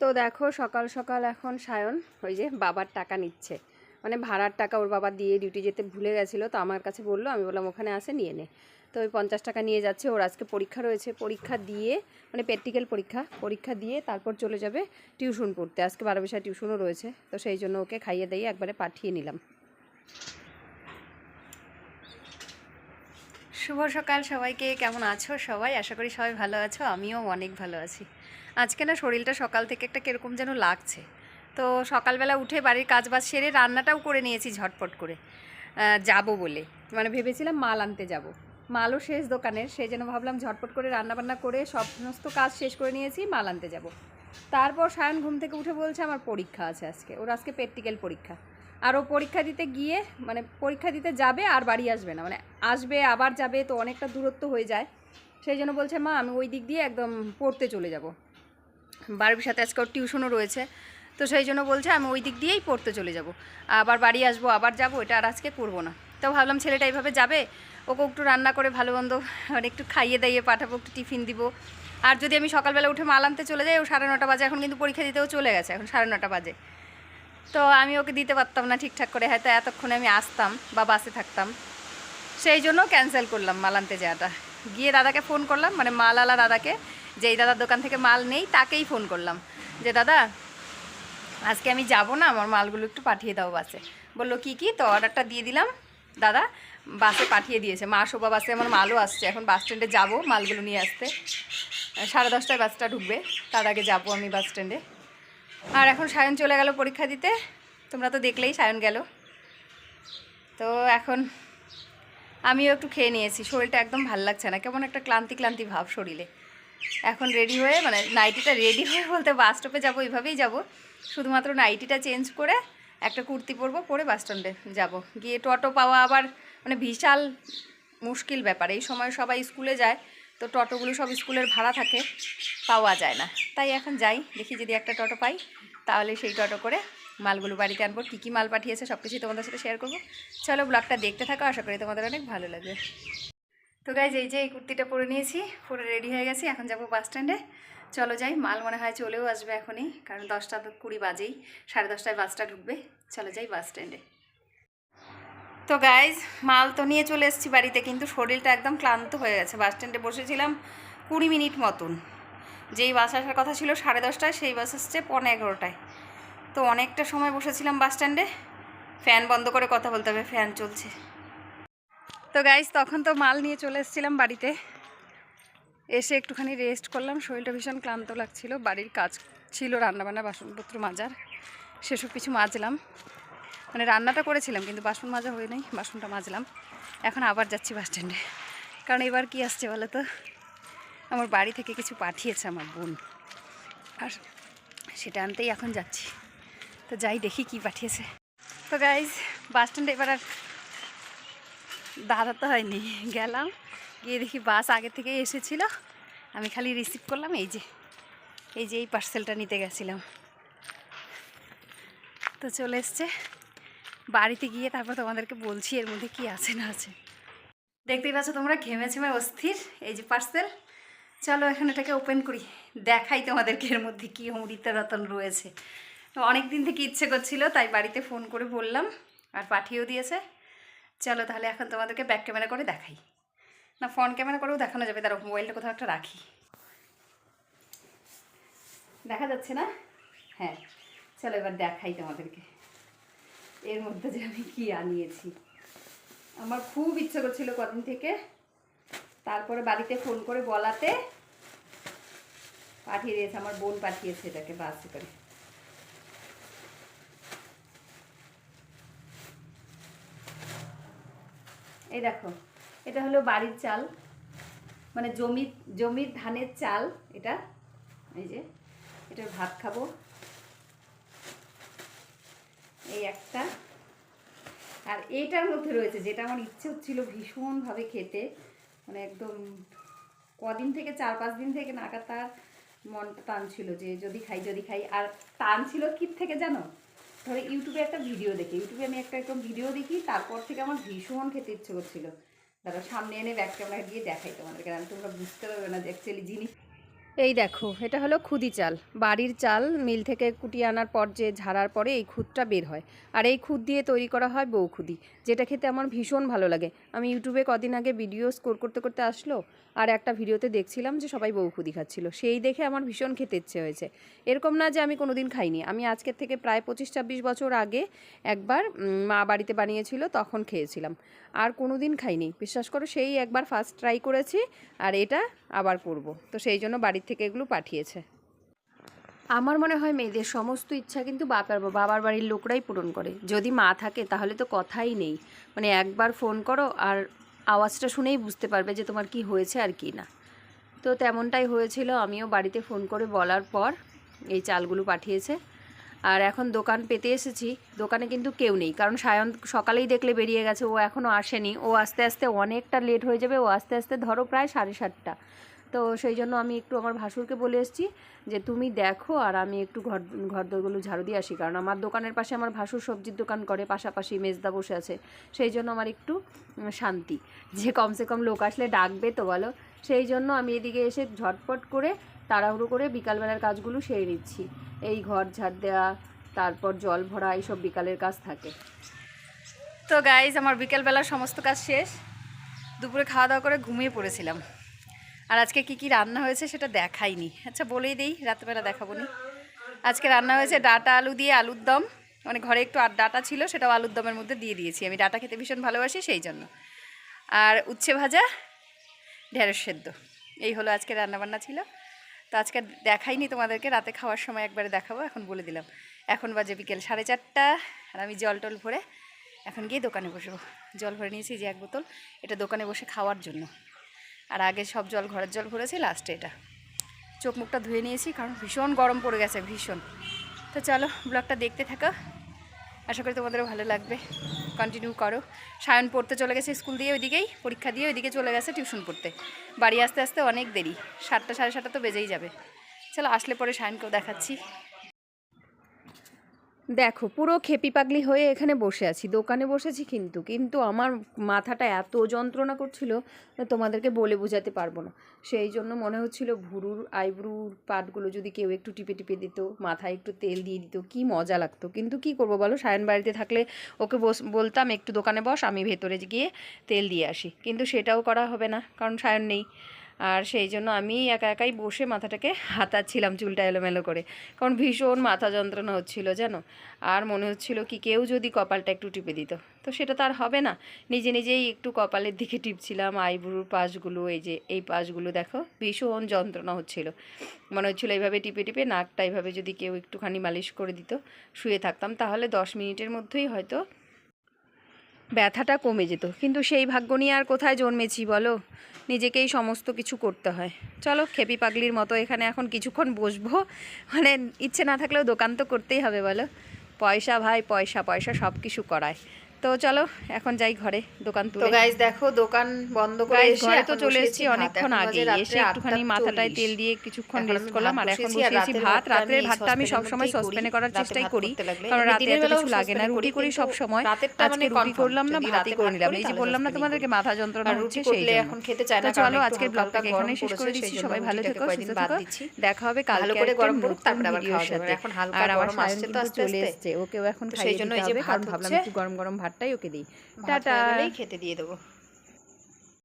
তো দেখো সকাল সকাল এখন সায়ন ওই যে বাবার টাকা নিচ্ছে, মানে ভাড়ার টাকা ওর বাবা দিয়ে ডিউটি যেতে ভুলে গেছিলো, তো আমার কাছে বললো, আমি বললাম ওখানে আসে নিয়ে নে। তো ওই 50 টাকা নিয়ে যাচ্ছে। ওর আজকে পরীক্ষা রয়েছে, পরীক্ষা দিয়ে মানে প্র্যাকটিক্যাল পরীক্ষা দিয়ে তারপর চলে যাবে টিউশন পড়তে। আজকে 12 বিষয় টিউশনও রয়েছে, তো সেই জন্য ওকে খাইয়ে দিয়ে একবারে পাঠিয়ে নিলাম। শুভ সকাল সবাইকে, কেমন আছো সবাই? আশা করি সবাই ভালো আছো, আমিও অনেক ভালো আছি। আজকে না শরীরটা সকাল থেকে একটা কীরকম যেন লাগছে। তো সকালবেলা উঠে বাড়ির কাজবাজ সেরে রান্নাটাও করে নিয়েছি ঝটপট করে যাব বলে, মানে ভেবেছিলাম মাল আনতে যাব, মালও শেষ দোকানের, সেই জন্য ভাবলাম ঝটপট করে রান্নাবান্না করে সমস্ত কাজ শেষ করে নিয়েছি, মাল আনতে যাব। তারপর সায়ন ঘুম থেকে উঠে বলছে আমার পরীক্ষা আছে আজকে, ওর আজকে প্র্যাকটিক্যাল পরীক্ষা। আর ও পরীক্ষা দিতে গিয়ে মানে পরীক্ষা দিতে যাবে আর বাড়ি আসবে না, মানে আসবে আবার যাবে, তো অনেকটা দূরত্ব হয়ে যায়। সেই জন্য বলছে মা আমি ওই দিক দিয়ে একদম পড়তে চলে যাব, বাড়ির সাথে আজকে ওর টিউশনও রয়েছে, তো সেই জন্য বলছে আমি ওই দিক দিয়েই পড়তে চলে যাব, আবার বাড়ি আসবো আবার যাব, এটা আর আজকে করবো না। তো ভাবলাম ছেলেটা এইভাবে যাবে, ওকে একটু রান্না করে ভালো মন্দ মানে একটু খাইয়ে দাইয়ে পাঠাবো, একটু টিফিন দিব। আর যদি আমি সকালবেলা উঠে মাল আনতে চলে যাই, ও 9:30 বাজে, এখন কিন্তু পরীক্ষা দিতেও চলে গেছে, এখন 9:30 বাজে। তো আমি ওকে দিতে পারতাম না ঠিকঠাক করে, হয়তো এতক্ষণে আমি আসতাম বা বাসে থাকতাম, সেই জন্য ক্যান্সেল করলাম মাল আনতে যাওয়াটা। গিয়ে দাদাকে ফোন করলাম, মানে মালওয়ালা দাদাকে, যেই দাদার দোকান থেকে মাল নেই তাকেই ফোন করলাম যে দাদা আজকে আমি যাব না, আমার মালগুলো একটু পাঠিয়ে দাও বাসে। বললো কি কি, তো অর্ডারটা দিয়ে দিলাম, দাদা বাসে পাঠিয়ে দিয়েছে। মা শোভা বাসে আমার মালও আসছে, এখন বাস স্ট্যান্ডে যাবো মালগুলো নিয়ে আসতে। 10:30টায় বাসটা ঢুকবে, তার আগে যাবো আমি বাস স্ট্যান্ডে। আর এখন সায়ন চলে গেল পরীক্ষা দিতে, তোমরা তো দেখলেই সায়ন গেল। তো এখন আমিও একটু খেয়ে নিয়েছি, শরীরটা একদম ভাল লাগছে না, কেমন একটা ক্লান্তি ক্লান্তি ভাব শরীরে। এখন রেডি হয়ে, মানে নাইটিটা রেডি হয়ে বলতে বাস স্টপে যাবো, এইভাবেই যাব, শুধুমাত্র নাইটিটা চেঞ্জ করে একটা কুর্তি পরবো, পরে বাস স্ট্যান্ডে যাবো। গিয়ে টোটো পাওয়া আবার মানে বিশাল মুশকিল ব্যাপার, এই সময় সবাই স্কুলে যায়, তো টোটোগুলো সব স্কুলের ভাড়া থাকে, পাওয়া যায় না। তাই এখন যাই, দেখি যদি একটা টোটো পাই তাহলে সেই টোটো করে মালগুলো বাড়িতে আনবো। কী কী মাল পাঠিয়েছে সব কিছুই তোমাদের সাথে শেয়ার করবো। চলো ব্লগটা দেখতে থাকো, আশা করি তোমাদের অনেক ভালো লাগবে। তো গাইজ এই যে এই কুর্তিটা পরে নিয়েছি, পরে রেডি হয়ে গেছি, এখন যাবো বাস স্ট্যান্ডে। চলো যাই, মাল মনে হয় চলেও আসবে এখনই, কারণ 10:20 বাজেই, 10:30টায় বাসটা ঢুকবে। চলো যাই বাস স্ট্যান্ডে। তো গাইজ মাল তো নিয়ে চলে এসেছি বাড়িতে, কিন্তু শরীরটা একদম ক্লান্ত হয়ে গেছে। বাস স্ট্যান্ডে বসেছিলাম 20 মিনিট মতন, যেই বাস আসার কথা ছিল 10:30টায়, সেই বাস আসছে 11:15টায়। তো অনেকটা সময় বসেছিলাম বাস স্ট্যান্ডে। ফ্যান বন্ধ করে কথা বলতে হবে, ফ্যান চলছে। তো গাইজ তখন তো মাল নিয়ে চলে এসেছিলাম বাড়িতে, এসে একটুখানি রেস্ট করলাম, শরীরটা ভীষণ ক্লান্ত লাগছিল। বাড়ির কাজ ছিল, রান্নাবান্না বাসনপত্র মাজার, সেসব কিছু মাজলাম, মানে রান্নাটা করেছিলাম কিন্তু বাসন মাজা হয়ে নাই, বাসনটা মাজলাম। এখন আবার যাচ্ছি বাস স্ট্যান্ডে, কারণ এবার কি আসছে বলো তো, আমার বাড়ি থেকে কিছু পাঠিয়েছে আমার বোন, আর সেটা আনতেই এখন যাচ্ছি। তো যাই দেখি কি পাঠিয়েছে। তো গাইজ বাস স্ট্যান্ডে এবার আর দাঁড়াতে হয়নি, গেলাম, গিয়ে দেখি বাস আগে থেকেই এসেছিলো, আমি খালি রিসিভ করলাম। এই যে এই পার্সেলটা নিতে গেছিলাম, তো চলে এসছে। বাড়িতে গিয়ে তারপর তোমাদেরকে বলছি এর মধ্যে কি আছে না আছে। দেখতেই পাচ্ছ তোমরা, ঘেমেছে অস্থির। এই যে পার্সেল, চলো এখন এটাকে ওপেন করি, দেখাই তোমাদেরকে এর মধ্যে কী অমৃত রতন রয়েছে। অনেক দিন থেকে ইচ্ছে করছিল, তাই বাড়িতে ফোন করে বললাম, আর পাঠিয়েও দিয়েছে। চলো তাহলে এখন তোমাদেরকে ব্যাক ক্যামেরা করে দেখাই, না ফ্রন্ট ক্যামেরা করেও দেখানো যাবে, তার মোবাইলটা কোথাও একটা রাখি। দেখা যাচ্ছে না? হ্যাঁ, চলো এবার দেখাই তোমাদেরকে এর মধ্যে যে আমি কি আনিয়েছি। আমার খুব ইচ্ছে করছিল কদিন থেকে, তারপরে বাড়িতে ফোন করে বলাতে পাঠিয়ে দিয়েছে, আমার বোন পাঠিয়েছে এটাকে বাসে করে। এই দেখো, এটা হলো বাড়ির চাল, মানে জমির ধানের চাল এটা। এই যে এটার ভাত খাবো, এই একটা। আর এইটার মধ্যে রয়েছে যেটা আমার ইচ্ছে হচ্ছিল ভীষণভাবে খেতে, মানে একদম কদিন থেকে, 4-5 দিন থেকে নাগাদ তার মনটা টানছিল যে যদি খাই। আর টানছিল কি থেকে জানো, ধরো ইউটিউবে একটা ভিডিও দেখি, ইউটিউবে আমি একটা ভিডিও দেখি, তারপর থেকে আমার ভীষণ খেতে ইচ্ছে করছিল। দাঁড়া সামনে এনে ব্যাক ক্যামেরা দিয়ে দেখাই তোমাদেরকে, আমি তোমরা বুঝতে পারবে না যে অ্যাকচুয়ালি জিনিস। এই দেখো, এটা হলো খুদি চাল। বাড়ির চাল মিল থেকে কুটিয়ে আনার পর যে ঝাড়ার পরে এই খুদটা বের হয়, আর এই খুদ দিয়ে তৈরি করা হয় বউখুদি, যেটা খেতে আমার ভীষণ ভালো লাগে। আমি ইউটিউবে কদিন আগে ভিডিও স্ক্রল করতে করতে আসলো, আর একটা ভিডিওতে দেখছিলাম যে সবাই বউখুদি খাচ্ছিল, সেই দেখে আমার ভীষণ খেতে ইচ্ছে হয়েছে। এরকম না যে আমি কোনোদিন খাইনি, আমি আজকের থেকে প্রায় 25-26 বছর আগে একবার মা বাড়িতে বানিয়েছিল, তখন খেয়েছিলাম। আর কোনো দিন খাইনি, বিশ্বাস করো, সেই একবার ফার্স্ট ট্রাই করেছি, আর এটা আবার করব। তো সেই জন্য বাড়ির থেকে এগুলো পাঠিয়েছে। আমার মনে হয় মেয়েদের সমস্ত ইচ্ছা কিন্তু বাবার বাড়ির লোকরাই পূরণ করে। যদি মা থাকে তাহলে তো কথাই নেই, মানে একবার ফোন করো আর আওয়াজটা শুনেই বুঝতে পারবে যে তোমার কি হয়েছে আর কি না। তো তেমনটাই হয়েছিল, আমিও বাড়িতে ফোন করে বলার পর এই চালগুলো পাঠিয়েছে। আর এখন দোকান পেতে এসেছি, দোকানে কিন্তু কেউ নেই, কারণ সায়ন সকালেই দেখলে বেরিয়ে গেছে, ও এখনও আসেনি। ও আস্তে আস্তে অনেকটা লেট হয়ে যাবে, ও আস্তে আস্তে ধরো প্রায় 7:30। তো সেই জন্য আমি একটু আমার ভাসুরকে বলে এসেছি যে তুমি দেখো, আর আমি একটু ঘরদোরগুলো ঝাড়ু দিয়ে আসি, কারণ আমার দোকানের পাশে আমার ভাসুর সবজির দোকান করে, পাশাপাশি মেজদা বসে আছে। সেই জন্য আমার একটু শান্তি, যে কমসে কম লোক আসলে ডাকবে তো বলো। সেই জন্য আমি এদিকে এসে ঝটপট করে তাড়াহুড়ো করে বিকালবেলার কাজগুলো সেরে নিচ্ছি। এই ঘর ঝাড় দেওয়া, তারপর জল ভরা, এইসব বিকালের কাজ থাকে। তো গাইজ, আমার বিকেলবেলার সমস্ত কাজ শেষ। দুপুরে খাওয়া দাওয়া করে ঘুমিয়ে পড়েছিলাম। আর আজকে কি কি রান্না হয়েছে সেটা দেখাইনি। আচ্ছা বলেই দিই, রাত্রেবেলা দেখাবো নি। আজকে রান্না হয়েছে ডাটা আলু দিয়ে আলুর দম, মানে ঘরে একটু ডাটা ছিল, সেটাও আলুর দমের মধ্যে দিয়ে দিয়েছি। আমি ডাটা খেতে ভীষণ ভালোবাসি সেই জন্য। আর উচ্ছে ভাজা, ঢেঁড়স সেদ্ধ, এই হলো আজকে রান্নাবান্না ছিল। তো আজকে দেখাইনি তোমাদেরকে, রাতে খাওয়ার সময় একবারে দেখাবো, এখন বলে দিলাম। এখন বাজে বিকেল 4:30, আর আমি জল টল ভরে এখন গিয়ে দোকানে বসবো। জল ভরে নিয়েছি যে 1 বোতল, এটা দোকানে বসে খাওয়ার জন্য। আর আগে সব জল ঘরের জল ভরেছি, লাস্টে এটা। চোখ মুখটা ধুয়ে নিয়েছি, কারণ ভীষণ গরম পড়ে গেছে, ভীষণ। তো চলো ব্লগটা দেখতে থাকো, আশা করি তোমাদেরও ভালো লাগবে। কন্টিনিউ করো। সায়ন পড়তে চলে গেছে স্কুল দিয়ে, ওইদিকেই পরীক্ষা দিয়ে ওইদিকে চলে গেছে টিউশন পড়তে। বাড়ি আসতে আসতে অনেক দেরি, 7টা 7:30 তো বেজেই যাবে। চলো আসলে পরে সায়নকেও দেখাচ্ছি। দেখো, পুরো খেপি পাগলি হয়ে এখানে বসে আছি, দোকানে বসেছি, কিন্তু আমার মাথাটা এত যন্ত্রণা করছিল তোমাদেরকে বলে বোঝাতে পারবো না। সেই জন্য মনে হচ্ছিল ভুরুর আইব্রুর পাটগুলো যদি কেউ একটু টিপে টিপে দিত, মাথায় একটু তেল দিয়ে দিত, কি মজা লাগতো। কিন্তু কি করব বলো, সায়ন বাড়িতে থাকলে ওকে বলতাম একটু দোকানে বস, আমি ভেতরে গিয়ে তেল দিয়ে আসি, কিন্তু সেটাও করা হবে না, কারণ সায়ন নেই। আর সেই জন্য আমি একা একাই বসে মাথাটাকে হাতাচ্ছিলাম চুলটা এলোমেলো করে, কারণ ভীষণ মাথা যন্ত্রণা হচ্ছিল জানো। আর মনে হচ্ছিল কি কেউ যদি কপালটা একটু টিপে দিত, তো সেটা তো আর হবে না। নিজে নিজেই একটু কপালের দিকে টিপছিলাম, আইব্রুর পাশগুলো, এই যে এই পাশগুলো দেখো, ভীষণ যন্ত্রণা হচ্ছিল। মনে হচ্ছিলো এইভাবে টিপে টিপে নাকটা এইভাবে যদি কেউ একটুখানি মালিশ করে দিত, শুয়ে থাকতাম, তাহলে 10 মিনিটের মধ্যেই হয়তো ব্যথাটা কমে যেত। কিন্তু সেই ভাগ্য নিয়ে আর কোথায় জন্মেছি বলো, নিজেকেই সমস্ত কিছু করতে হয়। চলো খেপি পাগলির মতো এখানে এখন কিছুক্ষণ বসবো, মানে ইচ্ছে না থাকলেও দোকান তো করতেই হবে বলো। পয়সা ভাই, পয়সা পয়সা সব কিছু করায়। তো চলো এখন যাই ঘরে, দোকান তুলে। তো গাইস দেখো, দোকান বন্ধ করে এসে ঘরে তো চলে এসেছি অনেকক্ষণ আগে। এসে একটুখানি মাথাটায় তেল দিয়ে কিছুক্ষণ রেস্ট করলাম, আর এখন বসিয়েছি ভাত। রাতের ভাতটা আমি সবসময় সসপ্যানে করার চেষ্টাই করি, কারণ রাতে এত কিছু লাগে না, রুটি করি সব সময়। আজকে রুটি করলাম না, ভাতই করে নিলাম। এই যে বললাম না তোমাদেরকে মাথা যন্ত্রণা হচ্ছে, সেই জন্য এখন খেতে চাই না। চলো আজকের ব্লগটাকে এখানেই শেষ করে দিচ্ছি। সবাই ভালো থেকো, সুস্থ থেকো, দেখা হবে কালকে একটা নতুন ভিডিওর সাথে। আর আমার সায়ন কিন্তু চলে এসেছে, ওকেও এখন খাইয়ে দিতে হবে, কারণ ভাবলাম একটু গরম গরম ভাতটাই ওকে দিই। টাটা, খেতে দিয়ে দেবো।